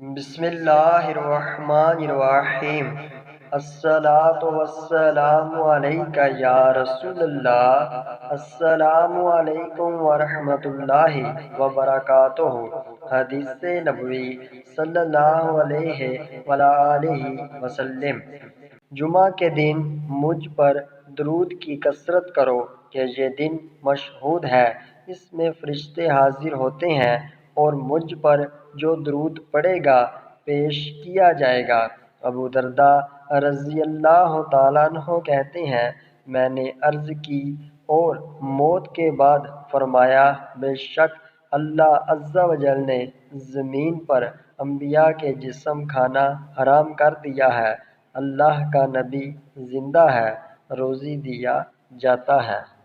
بسم اللہ الرحمن الرحیم۔ الصلاۃ والسلام علیکہ یا رسول اللہ۔ السلام علیکم ورحمۃ اللہ وبرکاتہ۔ حدیث نبوی صلی اللہ علیہ وآلہ وسلم۔ جمعہ کے دن مجھ پر درود کی کثرت کرو کہ یہ دن مشہود ہے، اس میں فرشتے حاضر ہوتے ہیں اور مجھ پر جو درود پڑے گا پیش کیا جائے گا۔ ابو درداء رضی اللہ تعالیٰ عنہ کہتے ہیں، میں نے عرض کی اور موت کے بعد فرمایا، بے شک اللہ عز و جل نے زمین پر انبیاء کے جسم کھانا حرام کر دیا ہے۔ اللہ کا نبی زندہ ہے، روزی دیا جاتا ہے۔